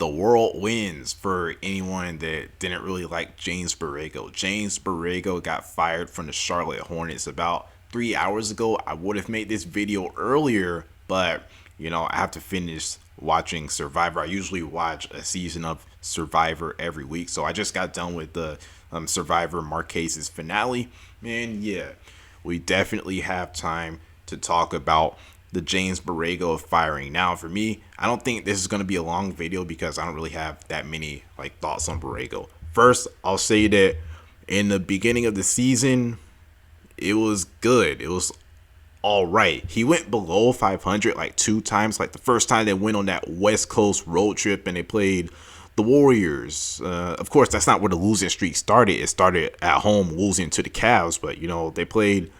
the world wins for anyone that didn't really like James Borrego. James Borrego got fired from the Charlotte Hornets about 3 hours ago. I would have made this video earlier, but I have to finish watching Survivor. I usually watch a season of Survivor every week, so I just got done with the Survivor Marques's finale. And yeah, we definitely have time to talk about the James Borrego firing. Now, for me, I don't think this is going to be a long video because I don't really have that many thoughts on Borrego. First, I'll say that in the beginning of the season, it was good. It was all right. He went below 500 two times. The first time they went on that West Coast road trip and they played the Warriors. Of course, that's not where the losing streak started. It started at home losing to the Cavs, but they played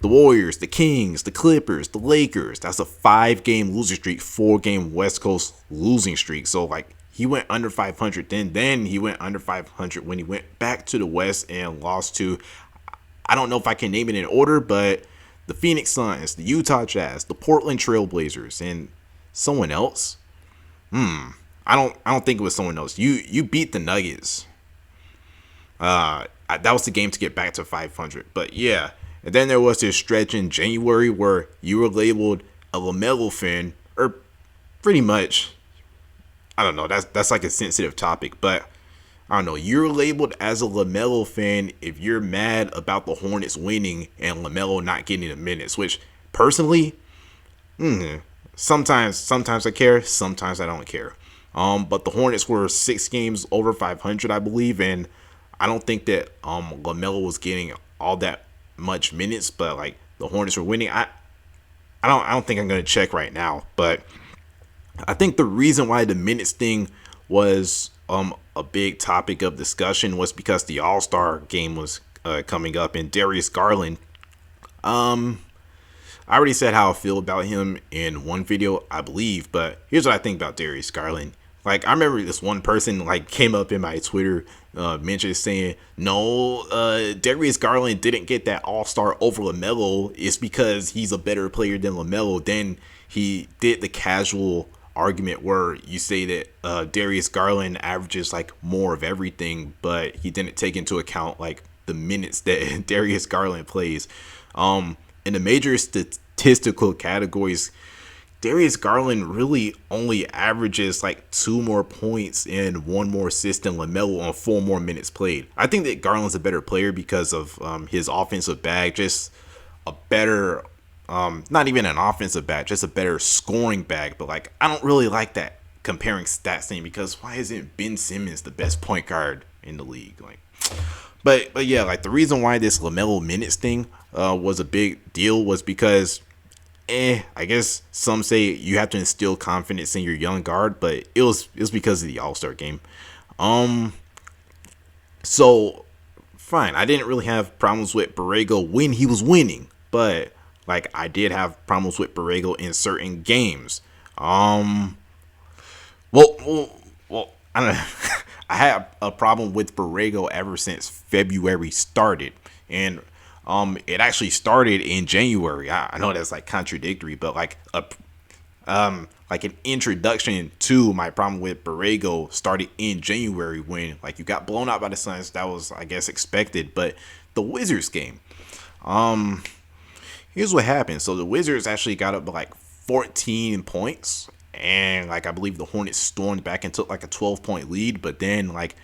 the Warriors, the Kings, the Clippers, the Lakers. That's a 5-game losing streak, 4-game West Coast losing streak. So he went under 500. Then he went under 500 when he went back to the West and lost to, I don't know if I can name it in order, but the Phoenix Suns, the Utah Jazz, the Portland Trail Blazers, and someone else. I don't think it was someone else. You beat the Nuggets. That was the game to get back to 500. But yeah. And then there was this stretch in January where you were labeled a LaMelo fan, or pretty much, I don't know, that's a sensitive topic, but I don't know, you're labeled as a LaMelo fan if you're mad about the Hornets winning and LaMelo not getting the minutes, which personally, sometimes I care, sometimes I don't care. But the Hornets were 6 games over 500, I believe, and I don't think that LaMelo was getting all that much minutes, but the Hornets were winning. I don't think I'm gonna check right now, but I think the reason why the minutes thing was a big topic of discussion was because the All-Star game was coming up, and Darius Garland, I already said how I feel about him in one video, I believe, but here's what I think about Darius Garland. I remember this one person came up in my Twitter mention saying, no, Darius Garland didn't get that All-Star over LaMelo. It's because he's a better player than LaMelo. Then he did the casual argument where you say that Darius Garland averages more of everything, but he didn't take into account the minutes that Darius Garland plays. In the major statistical categories, Darius Garland really only averages 2 more points and 1 more assist than LaMelo on 4 more minutes played. I think that Garland's a better player because of his offensive bag, just a better, not even an offensive bag, just a better scoring bag. But I don't really like that comparing stats thing, because why isn't Ben Simmons the best point guard in the league? But yeah, the reason why this LaMelo minutes thing was a big deal was because, I guess some say you have to instill confidence in your young guard, but it was because of the All-Star game. So fine, I didn't really have problems with Borrego when he was winning, but I did have problems with Borrego in certain games. Well, I don't know. I had a problem with Borrego ever since February started, and it actually started in January. I know that's contradictory, but an introduction to my problem with Borrego started in January when you got blown out by the Suns. That was, I guess, expected. But the Wizards game, here's what happened. So the Wizards actually got up by 14 points, and I believe the Hornets stormed back and took a 12-point lead, but then right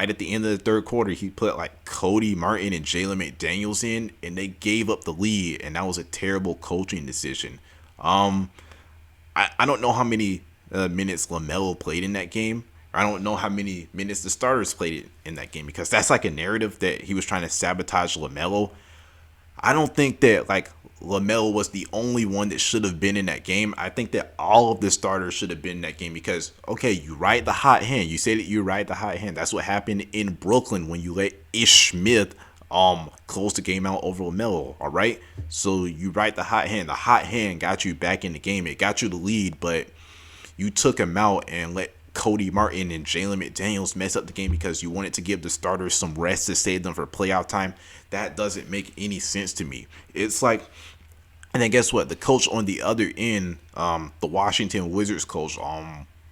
at the end of the third quarter, he put Cody Martin and Jalen McDaniels in, and they gave up the lead, and that was a terrible coaching decision. I don't know how many minutes LaMelo played in that game. I don't know how many minutes the starters played in that game, because that's a narrative that he was trying to sabotage LaMelo. I don't think that LaMelo was the only one that should have been in that game. I think that all of the starters should have been in that game, because, okay, you ride the hot hand. You say that you ride the hot hand. That's what happened in Brooklyn when you let Ish Smith close the game out over LaMelo, all right? So you ride the hot hand. The hot hand got you back in the game. It got you the lead, but you took him out and let Cody Martin and Jalen McDaniels mess up the game because you wanted to give the starters some rest to save them for playoff time. That doesn't make any sense to me. It's and then guess what? The coach on the other end, the Washington Wizards coach,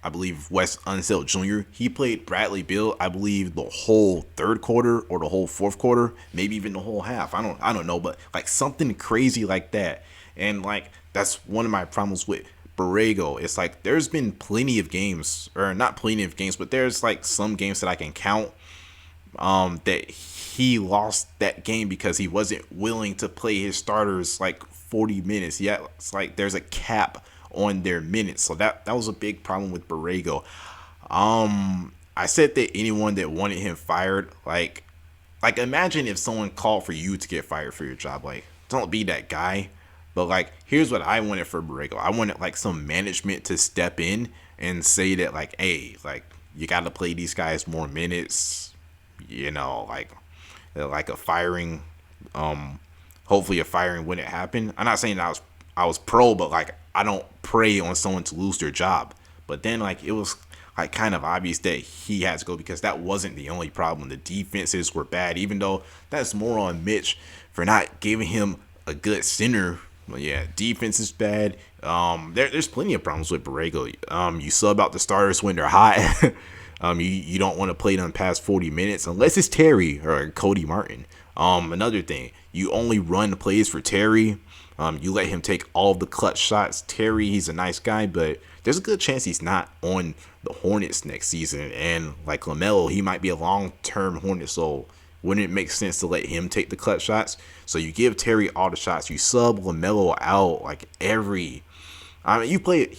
I believe Wes Unseld Jr. He played Bradley Beal, I believe, the whole third quarter or the whole fourth quarter, maybe even the whole half. I don't know, but like something crazy like that. And like that's one of my problems with Borrego. It's like there's been plenty of games, or not plenty of games, but there's like some games that I can count that he lost that game because he wasn't willing to play his starters like 40 minutes. Yeah, it's like there's a cap on their minutes. So that was a big problem with Borrego. I said that anyone that wanted him fired, like imagine if someone called for you to get fired for your job. Like, don't be that guy. But like, here's what I wanted for Borrego. I wanted like some management to step in and say that like, hey, like you got to play these guys more minutes. You know, like a firing. Hopefully a firing wouldn't happen. I'm not saying that I was pro, but like I don't pray on someone to lose their job. But then like it was like kind of obvious that he had to go because that wasn't the only problem. The defenses were bad, even though that's more on Mitch for not giving him a good center. But yeah, defense is bad. There's plenty of problems with Borrego. You sub out the starters when they're hot. You don't want to play them past 40 minutes unless it's Terry or Cody Martin. Another thing, you only run plays for Terry. You let him take all of the clutch shots. Terry, he's a nice guy, but there's a good chance he's not on the Hornets next season. And like LaMelo, he might be a long-term Hornet, so wouldn't it make sense to let him take the clutch shots? So you give Terry all the shots. You sub LaMelo out like he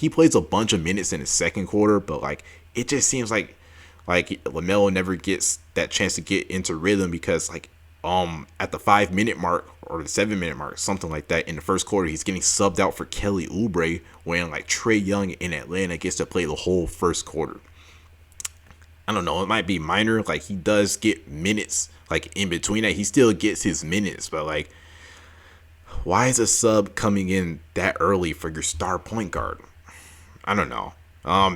plays a bunch of minutes in the second quarter, but like it just seems like LaMelo never gets that chance to get into rhythm because like at the 5-minute mark or the 7-minute mark, something like that, in the first quarter, he's getting subbed out for Kelly Oubre when like Trae Young in Atlanta gets to play the whole first quarter. I don't know, it might be minor, like he does get minutes like in between that, he still gets his minutes, but like why is a sub coming in that early for your star point guard? I don't know.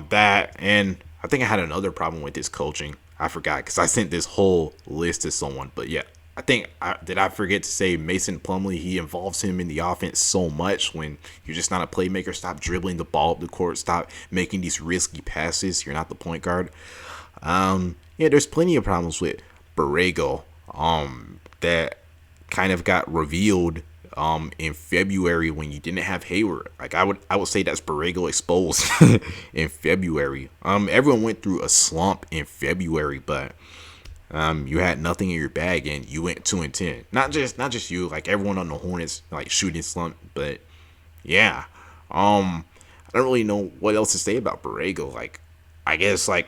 That, and I think I had another problem with this coaching. I forgot because I sent this whole list to someone, but yeah. Did I forget to say Mason Plumlee? He involves him in the offense so much when you're just not a playmaker. Stop dribbling the ball up the court. Stop making these risky passes. You're not the point guard. Yeah, there's plenty of problems with Borrego that kind of got revealed in February when you didn't have Hayward. Like I would say that's Borrego exposed in February. Everyone went through a slump in February, but you had nothing in your bag and you went 2-10. Not just you, like everyone on the Hornets, like shooting slump. But yeah, I don't really know what else to say about Borrego. Like, I guess I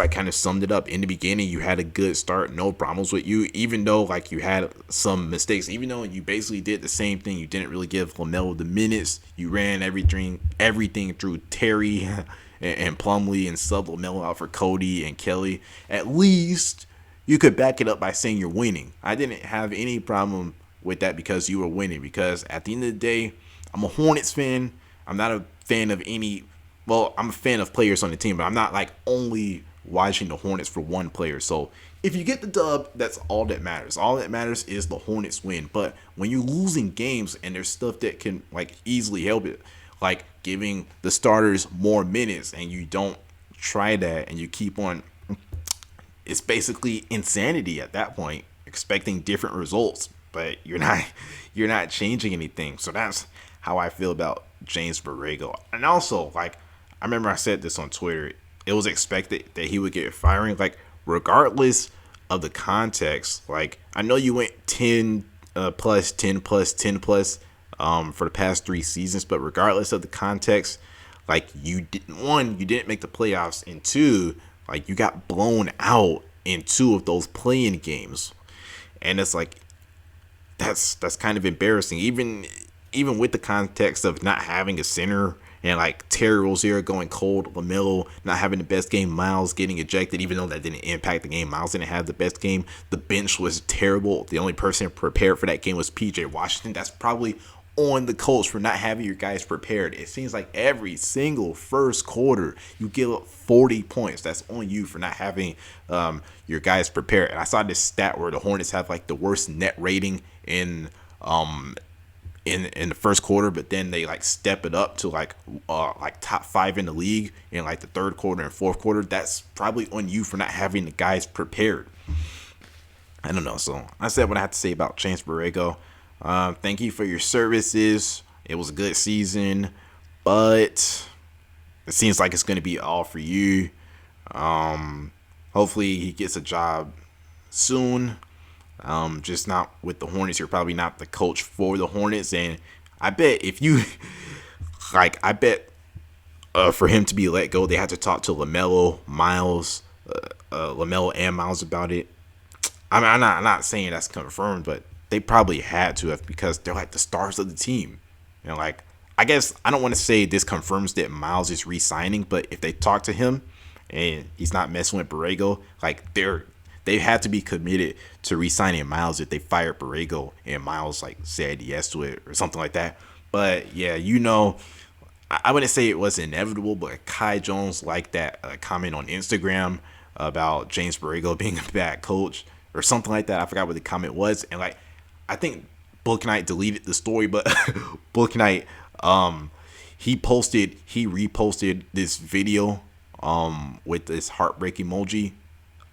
kind of summed it up in the beginning. You had a good start, no problems with you, even though like you had some mistakes. Even though you basically did the same thing, you didn't really give LaMelo the minutes. You ran everything through Terry and Plumlee and sub LaMelo out for Cody and Kelly. At least you could back it up by saying you're winning. I didn't have any problem with that because you were winning. Because at the end of the day, I'm a Hornets fan. I'm not a fan of I'm a fan of players on the team, but I'm not like only watching the Hornets for one player. So if you get the dub, that's all that matters. All that matters is the Hornets win. But when you're losing games and there's stuff that can like easily help it, like giving the starters more minutes, and you don't try that and you keep on, it's basically insanity at that point, expecting different results, but you're not changing anything. So that's how I feel about James Borrego. And also, like, I remember I said this on Twitter, it was expected that he would get firing, like regardless of the context. Like, I know you went 10 plus 10 plus 10 plus for the past 3 seasons, but regardless of the context, like you didn't make the playoffs, and 2, like you got blown out in 2 of those play-in games, and it's like that's kind of embarrassing, even with the context of not having a center and like Terry Rozier going cold, LaMelo not having the best game, Miles getting ejected, even though that didn't impact the game. Miles didn't have the best game. The bench was terrible. The only person prepared for that game was PJ Washington. That's probably on the coach for not having your guys prepared. It seems like every single first quarter you give up 40 points. That's on you for not having your guys prepared. And I saw this stat where the Hornets have like the worst net rating in in the first quarter, but then they like step it up to like top 5 in the league in like the third quarter and fourth quarter. That's probably on you for not having the guys prepared. I don't know. So I said what I have to say about James Borrego. Thank you for your services. It was a good season, but it seems like it's going to be all for you. Hopefully he gets a job soon. Just not with the Hornets. You're probably not the coach for the Hornets, and I bet if you I bet for him to be let go, they had to talk to LaMelo, LaMelo and Miles about it. I'm not saying that's confirmed, but they probably had to have, because they're like the stars of the team. Like, I guess I don't want to say this confirms that Miles is re-signing, but if they talk to him and he's not messing with Borrego, like they had to be committed to re-signing Miles if they fired Borrego and Miles like said yes to it or something like that. But yeah, I wouldn't say it was inevitable, but Kai Jones liked that comment on Instagram about James Borrego being a bad coach or something like that. I forgot what the comment was, and like I think Book Knight deleted the story, but Book Knight he reposted this video with this heartbreak emoji.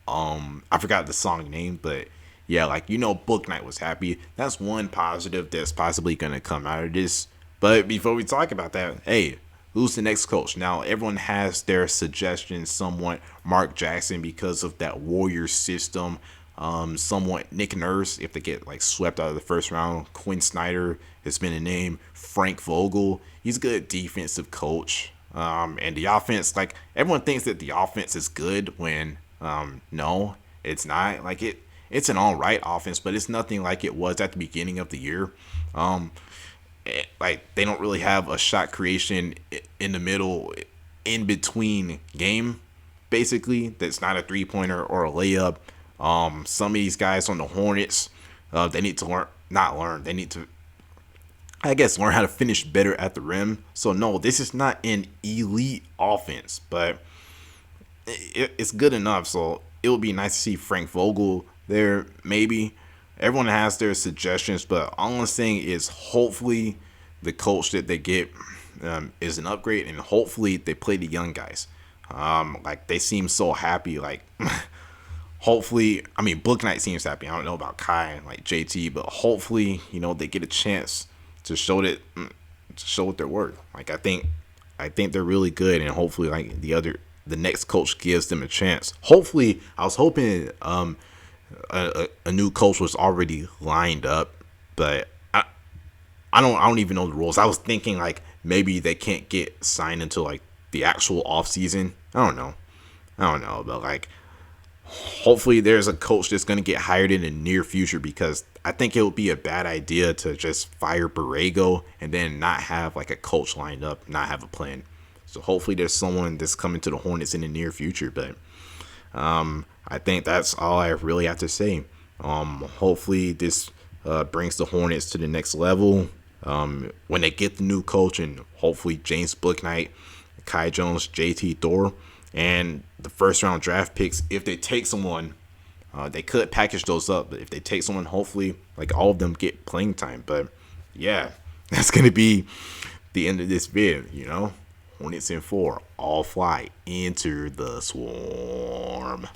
I forgot the song name, but yeah, like Book Knight was happy. That's one positive that's possibly gonna come out of this. But before we talk about that, hey, who's the next coach? Now everyone has their suggestions. Somewhat Mark Jackson because of that Warrior system. Somewhat Nick Nurse if they get like swept out of the first round. Quinn Snyder has been a name. Frank Vogel, he's a good defensive coach. And the offense, like everyone thinks that the offense is good when no, it's not. Like it's an all right offense, but it's nothing like it was at the beginning of the year. Like they don't really have a shot creation in the middle, in between game, basically. That's not a 3-pointer or a layup. Some of these guys on the Hornets, they need to They need to, I guess, learn how to finish better at the rim. So no, this is not an elite offense, but it's good enough. So it would be nice to see Frank Vogel there. Maybe everyone has their suggestions, but all I'm saying is hopefully the coach that they get is an upgrade, and hopefully they play the young guys. Like they seem so happy. Like hopefully, I mean, Book Knight seems happy. I don't know about Kai and like JT, but hopefully, they get a chance to show what they're worth. Like I think they're really good, and hopefully, like the next coach gives them a chance. Hopefully, I was hoping a new coach was already lined up, but I don't even know the rules. I was thinking like maybe they can't get signed until like the actual off season. I don't know, but like hopefully there's a coach that's going to get hired in the near future, because I think it would be a bad idea to just fire Borrego and then not have like a coach lined up, not have a plan. So hopefully there's someone that's coming to the Hornets in the near future. But I think that's all I really have to say. Hopefully this brings the Hornets to the next level when they get the new coach, and hopefully James Bouknight, Kai Jones, JT Thor, and the first round draft picks. If they take someone, they could package those up. But if they take someone, hopefully like all of them get playing time. But yeah, that's gonna be the end of this vid. Hornets in 4, all fly, enter the swarm.